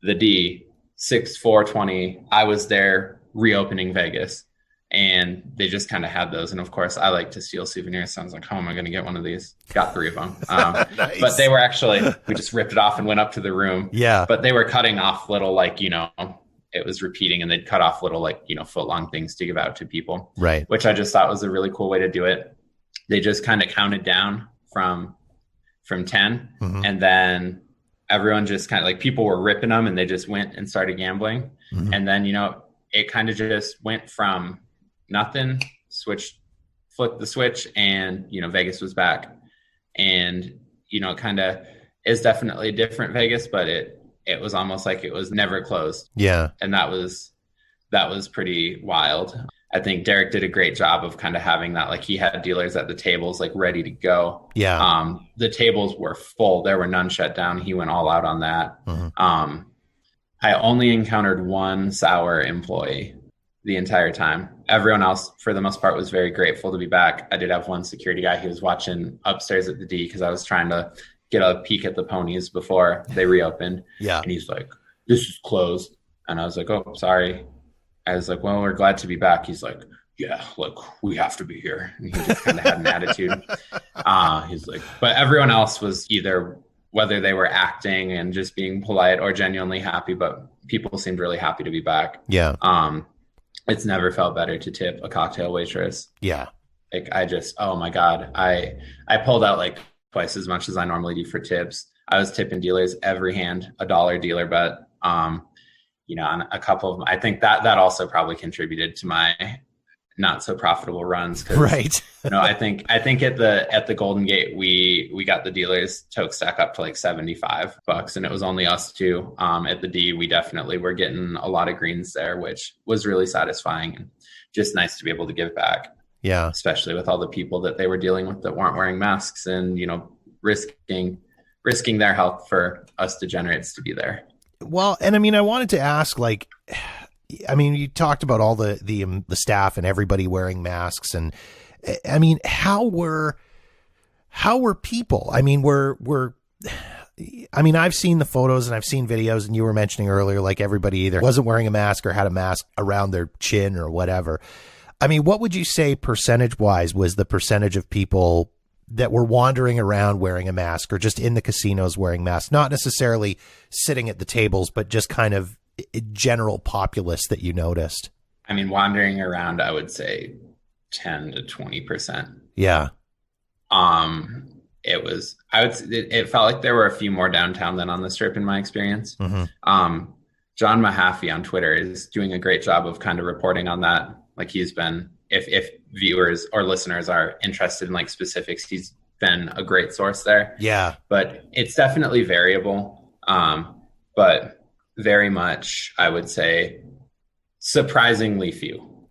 the D 6/4/20. I was there reopening Vegas, and they just kind of had those. And of course, I like to steal souvenirs. So I was like, how am I going to get one of these? Got 3 of them. Nice. But they were actually, we just ripped it off and went up to the room. Yeah. But they were cutting off little, like, it was repeating, and they'd cut off little, like, foot long things to give out to people. Right. Which I just thought was a really cool way to do it. They just kind of counted down from 10. Mm-hmm. And then everyone just kind of like, people were ripping them, and they just went and started gambling. Mm-hmm. And then, it kind of just went from nothing, flipped the switch, and, Vegas was back. And, it kind of is definitely a different Vegas, but it was almost like it was never closed. Yeah. And that was pretty wild. I think Derek did a great job of kind of having that, like, he had dealers at the tables, like, ready to go. Yeah. The tables were full. There were none shut down. He went all out on that. Mm-hmm. I only encountered one sour employee the entire time. Everyone else, for the most part, was very grateful to be back. I did have one security guy. He was watching upstairs at the D because I was trying to get a peek at the ponies before they reopened. Yeah. And he's like, this is closed. And I was like, oh, sorry. I was like, well, we're glad to be back. He's like, yeah, like, we have to be here. And he just kind of had an attitude. He's like, but everyone else was either, whether they were acting and just being polite or genuinely happy, but people seemed really happy to be back. Yeah. It's never felt better to tip a cocktail waitress. Yeah. Like, oh my God. I pulled out like twice as much as I normally do for tips. I was tipping dealers every hand, $1 dealer bet. On a couple of them. I think that also probably contributed to my not so profitable runs. Right. I think at the Golden Gate, we got the dealers toke stack up to like $75, and it was only us two. At the D, we definitely were getting a lot of greens there, which was really satisfying and just nice to be able to give back. Yeah. Especially with all the people that they were dealing with that weren't wearing masks and, risking their health for us degenerates to be there. Well, and I mean, I wanted to ask, like, I mean, you talked about all the staff and everybody wearing masks, and I mean, how were people? I mean, I've seen the photos and I've seen videos, and you were mentioning earlier, like everybody either wasn't wearing a mask or had a mask around their chin or whatever. I mean, what would you say percentage wise was the percentage of people that were wandering around wearing a mask or just in the casinos wearing masks, not necessarily sitting at the tables, but just kind of general populace that you noticed? I mean, wandering around, I would say 10 to 20%. Yeah. It felt like there were a few more downtown than on the Strip in my experience. Mm-hmm. John Mahaffey on Twitter is doing a great job of kind of reporting on that. Like he's been, if viewers or listeners are interested in like specifics, he's been a great source there. Yeah. But it's definitely variable. But very much, I would say, surprisingly few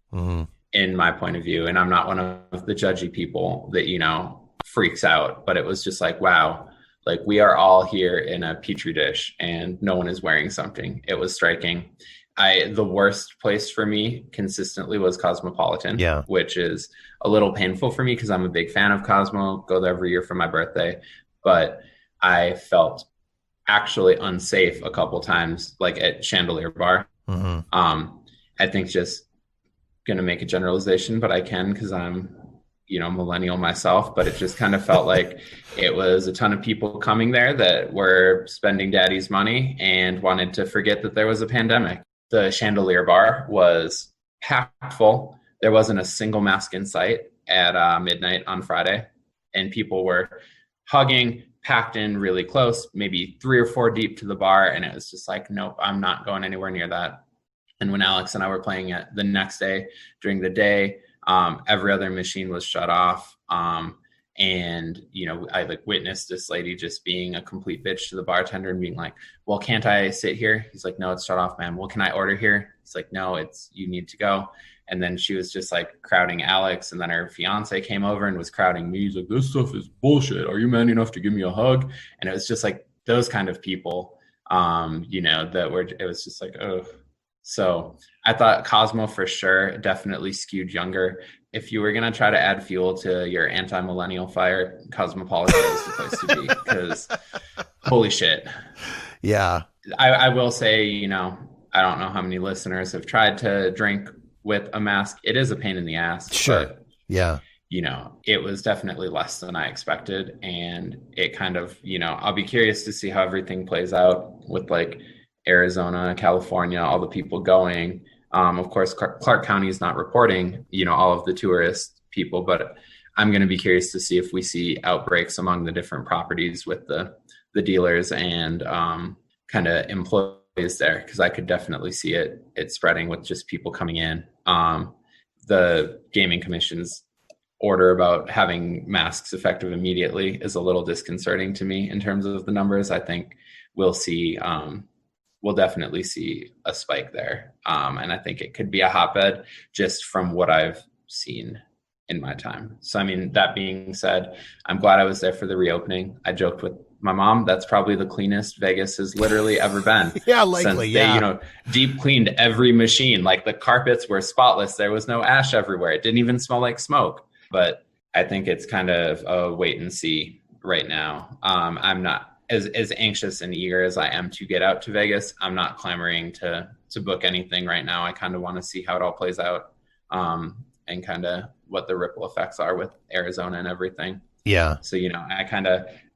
in my point of view. And I'm not one of the judgy people that, freaks out, but it was just like, wow, like we are all here in a petri dish and no one is wearing something. It was striking. The worst place for me consistently was Cosmopolitan, which is a little painful for me because I'm a big fan of Cosmo, go there every year for my birthday. But I felt actually unsafe a couple times, like at Chandelier Bar. I think just going to make a generalization, but I can because I'm, millennial myself, but it just kind of felt like it was a ton of people coming there that were spending daddy's money and wanted to forget that there was a pandemic. The Chandelier Bar was packed full. There wasn't a single mask in sight at midnight on Friday, and people were hugging, packed in really close, maybe 3 or 4 deep to the bar, and it was just like, nope, I'm not going anywhere near that. And when Alex and I were playing it the next day during the day, every other machine was shut off. And, I witnessed this lady just being a complete bitch to the bartender and being like, well, can't I sit here? He's like, no, it's shut off, man. Well, can I order here? It's like, no, you need to go. And then she was just like crowding Alex. And then her fiance came over and was crowding me. He's like, this stuff is bullshit. Are you man enough to give me a hug? And it was just like those kind of people, it was just like, oh. So I thought Cosmo for sure definitely skewed younger. If you were going to try to add fuel to your anti-millennial fire, Cosmopolitan is the place to be because holy shit. Yeah. I will say, I don't know how many listeners have tried to drink with a mask. It is a pain in the ass. Sure. But, yeah. It was definitely less than I expected. And it kind of, I'll be curious to see how everything plays out with like Arizona, California, all the people going. Of course, Clark County is not reporting, all of the tourist people, but I'm going to be curious to see if we see outbreaks among the different properties with the dealers and kind of employees there, because I could definitely see it spreading with just people coming in. The Gaming Commission's order about having masks effective immediately is a little disconcerting to me in terms of the numbers. I think we'll definitely see a spike there. And I think it could be a hotbed just from what I've seen in my time. So, I mean, that being said, I'm glad I was there for the reopening. I joked with my mom, that's probably the cleanest Vegas has literally ever been. Yeah, likely. Since they, deep cleaned every machine. Like the carpets were spotless. There was no ash everywhere. It didn't even smell like smoke. But I think it's kind of a wait and see right now. I'm not as anxious and eager as I am to get out to Vegas. I'm not clamoring to book anything right now. I kind of want to see how it all plays out, and kind of what the ripple effects are with Arizona and everything. Yeah. So,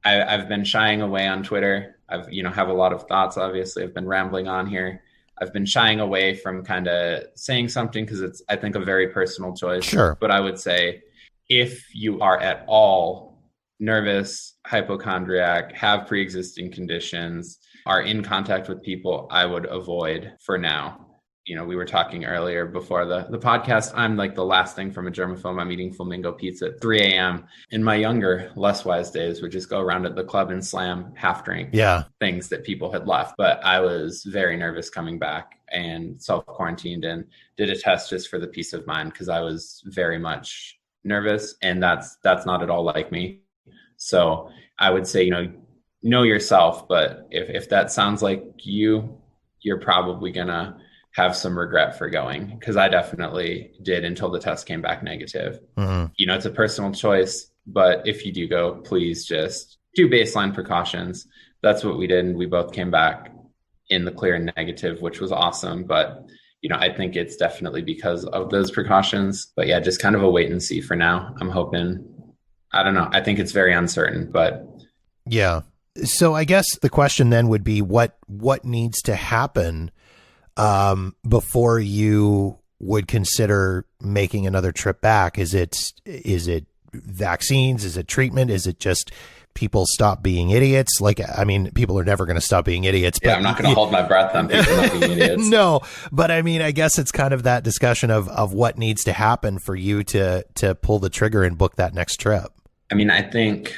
I've been shying away on Twitter. I've, have a lot of thoughts. Obviously I've been rambling on here. I've been shying away from kind of saying something because it's, I think, a very personal choice. Sure. But I would say if you are at all nervous, hypochondriac, have pre-existing conditions, are in contact with people, I would avoid for now. We were talking earlier before the podcast. I'm like the last thing from a germaphobe. I'm eating flamingo pizza at 3 a.m. In my younger, less wise days, would just go around at the club and slam half drink things that people had left. But I was very nervous coming back and self-quarantined and did a test just for the peace of mind, because I was very much nervous, and that's not at all like me. So I would say, know yourself, but if that sounds like you're probably gonna have some regret for going, because I definitely did until the test came back negative. Mm-hmm. It's a personal choice, but if you do go, please just do baseline precautions. That's what we did, and we both came back in the clear and negative, which was awesome. But I think it's definitely because of those precautions. But yeah, just kind of a wait and see for now. I'm hoping. I don't know. I think it's very uncertain, but yeah. So I guess the question then would be what needs to happen before you would consider making another trip back? Is it vaccines? Is it treatment? Is it just people stop being idiots? Like, I mean, people are never going to stop being idiots. Yeah, but I'm not going to hold my breath on people not being idiots. No, but I mean, I guess it's kind of that discussion of what needs to happen for you to pull the trigger and book that next trip. I mean, I think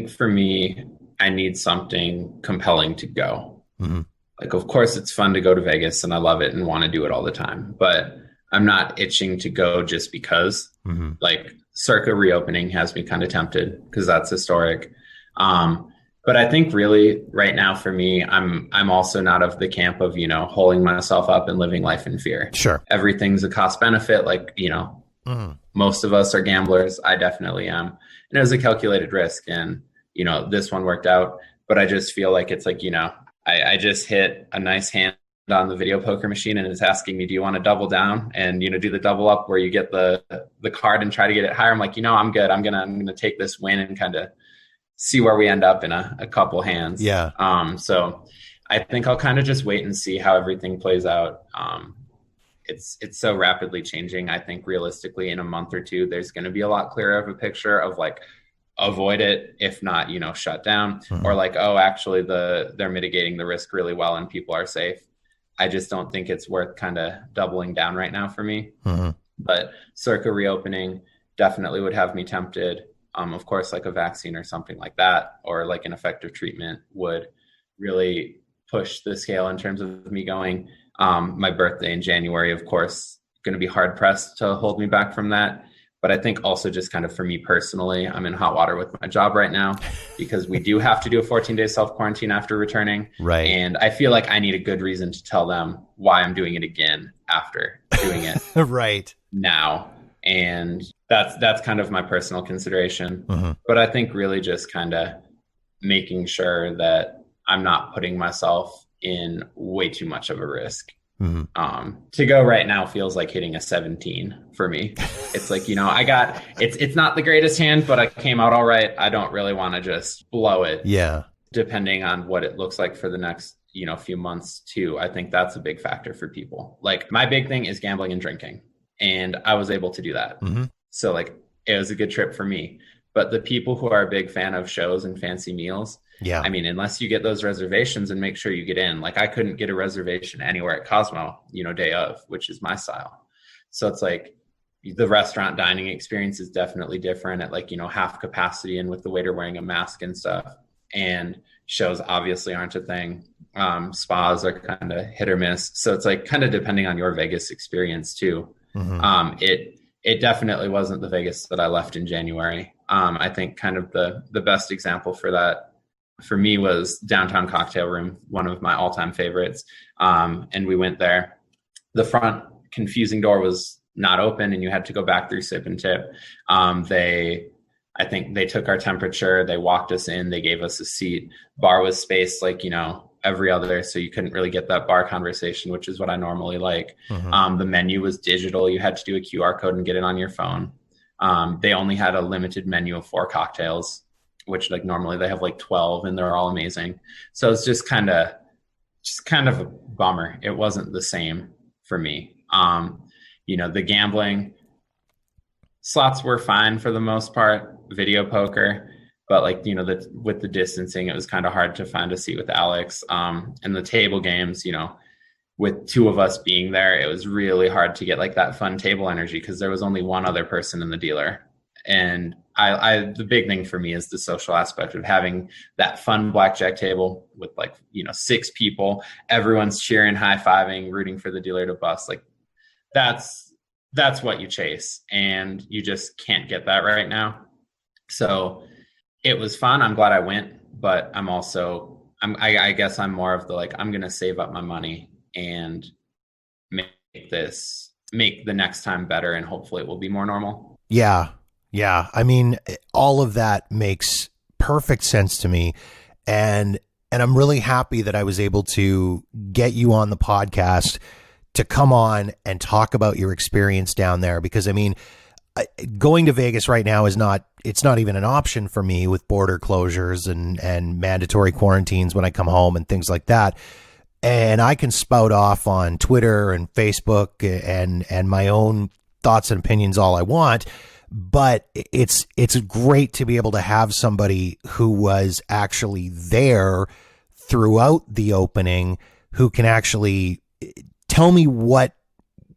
for me, I need something compelling to go. Mm-hmm. Like, of course, it's fun to go to Vegas and I love it and want to do it all the time, but I'm not itching to go just because. Mm-hmm. Like, Circa reopening has me kind of tempted because that's historic. But I think really right now for me, I'm also not of the camp of, holding myself up and living life in fear. Sure. Everything's a cost benefit. Like, mm-hmm. Most of us are gamblers. I definitely am. And it was a calculated risk, and, this one worked out, but I just feel like it's like, I just hit a nice hand on the video poker machine, and it's asking me, do you want to double down and, do the double up where you get the card and try to get it higher? I'm like, I'm good. I'm going to take this win and kind of see where we end up in a couple hands. Yeah. So I think I'll kind of just wait and see how everything plays out. It's so rapidly changing. I think realistically in a month or two, there's going to be a lot clearer of a picture of like, avoid it, if not, shut down, mm-hmm. or like, oh, actually they're mitigating the risk really well and people are safe. I just don't think it's worth kind of doubling down right now for me. Mm-hmm. But Circa reopening definitely would have me tempted. Of course, like a vaccine or something like that, or like an effective treatment would really push the scale in terms of me going. My birthday in January, of course, going to be hard pressed to hold me back from that. But I think also just kind of for me personally, I'm in hot water with my job right now because we do have to do a 14-day self-quarantine after returning. Right. And I feel like I need a good reason to tell them why I'm doing it again after doing it right now. And that's kind of my personal consideration. Mm-hmm. But I think really just kind of making sure that I'm not putting myself in way too much of a risk. Mm-hmm. To go right now feels like hitting a 17 for me. It's like, it's not the greatest hand, but I came out all right. I don't really want to just blow it. Yeah. Depending on what it looks like for the next, few months too. I think that's a big factor for people. Like, my big thing is gambling and drinking, and I was able to do that. Mm-hmm. So like, it was a good trip for me. But the people who are a big fan of shows and fancy meals, yeah, I mean, unless you get those reservations and make sure you get in, like I couldn't get a reservation anywhere at Cosmo, day of, which is my style. So it's like the restaurant dining experience is definitely different at like, half capacity and with the waiter wearing a mask and stuff. And shows obviously aren't a thing. Spas are kind of hit or miss. So it's like kind of depending on your Vegas experience too. Mm-hmm. It definitely wasn't the Vegas that I left in January. I think kind of the best example for that for me was Downtown Cocktail Room, one of my all-time favorites. And we went there. The front confusing door was not open and you had to go back through sip and tip. I think they took our temperature. They walked us in. They gave us a seat. Bar was spaced like, every other. So you couldn't really get that bar conversation, which is what I normally like. Mm-hmm. The menu was digital. You had to do a QR code and get it on your phone. They only had a limited menu of 4 cocktails, which like normally they have like 12 and they're all amazing. So it's just kind of a bummer. It wasn't the same for me. The gambling slots were fine for the most part. video poker, but like, you know, with the distancing, it was kind of hard to find a seat with Alex. And the table games, you know, with two of us being there, it was really hard to get like that fun table energy because there was only one other person in the dealer. And the big thing for me is the social aspect of having that fun blackjack table with like, you know, 6 people, everyone's cheering, high-fiving, rooting for the dealer to bust. Like that's what you chase, and you just can't get that right now. So it was fun. I'm glad I went, but I guess I'm more of the, like, I'm going to save up my money and make the next time better. And hopefully it will be more normal. Yeah. Yeah. I mean, all of that makes perfect sense to me. And I'm really happy that I was able to get you on the podcast to come on and talk about your experience down there. Because I mean, going to Vegas right now it's not even an option for me with border closures and mandatory quarantines when I come home and things like that. And I can spout off on Twitter and Facebook and my own thoughts and opinions all I want. But it's great to be able to have somebody who was actually there throughout the opening, who can actually tell me what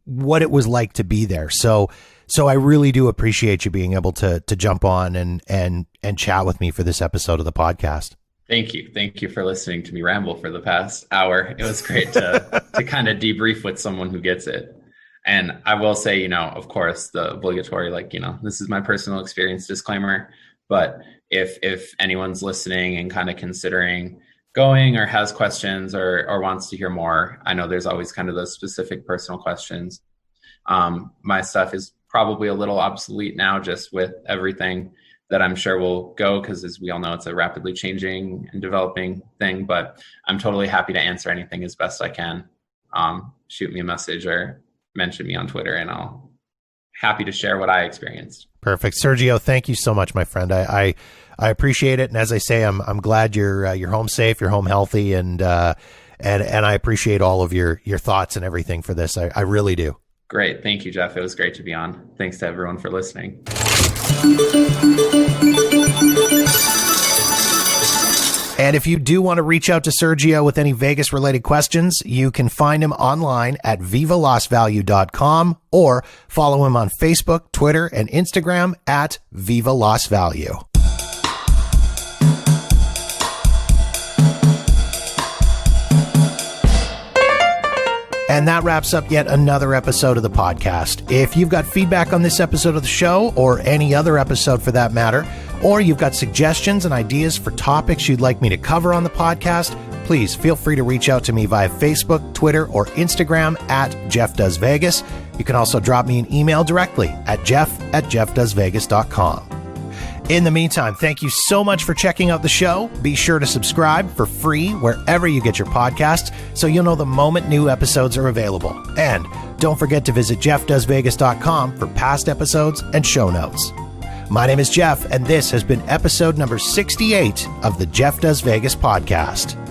it was like to be there. So I really do appreciate you being able to jump on and chat with me for this episode of the podcast. Thank you. Thank you for listening to me ramble for the past hour. It was great to kind of debrief with someone who gets it. And I will say, you know, of course, the obligatory, like, you know, this is my personal experience disclaimer. But if anyone's listening and kind of considering going or has questions or wants to hear more, I know there's always kind of those specific personal questions. My stuff is probably a little obsolete now, just with everything that I'm sure will go, because as we all know, it's a rapidly changing and developing thing. But I'm totally happy to answer anything as best I can. Shoot me a message or mention me on Twitter, and I'll happy to share what I experienced. Perfect. Sergio, thank you so much, my friend. I appreciate it. And as I say, I'm glad you're home safe, you're home healthy, and I appreciate all of your thoughts and everything for this. I really do. Great. Thank you, Jeff. It was great to be on. Thanks to everyone for listening. And if you do want to reach out to Sergio with any Vegas related questions, you can find him online at vivalostvalue.com or follow him on Facebook, Twitter, and Instagram at vivalostvalue. And that wraps up yet another episode of the podcast. If you've got feedback on this episode of the show, or any other episode for that matter, or you've got suggestions and ideas for topics you'd like me to cover on the podcast, please feel free to reach out to me via Facebook, Twitter, or Instagram at Jeff Does Vegas. You can also drop me an email directly at jeff@jeffdoesvegas.com. In the meantime, thank you so much for checking out the show. Be sure to subscribe for free wherever you get your podcasts so you'll know the moment new episodes are available. And don't forget to visit jeffdoesvegas.com for past episodes and show notes. My name is Jeff, and this has been episode number 68 of the Jeff Does Vegas podcast.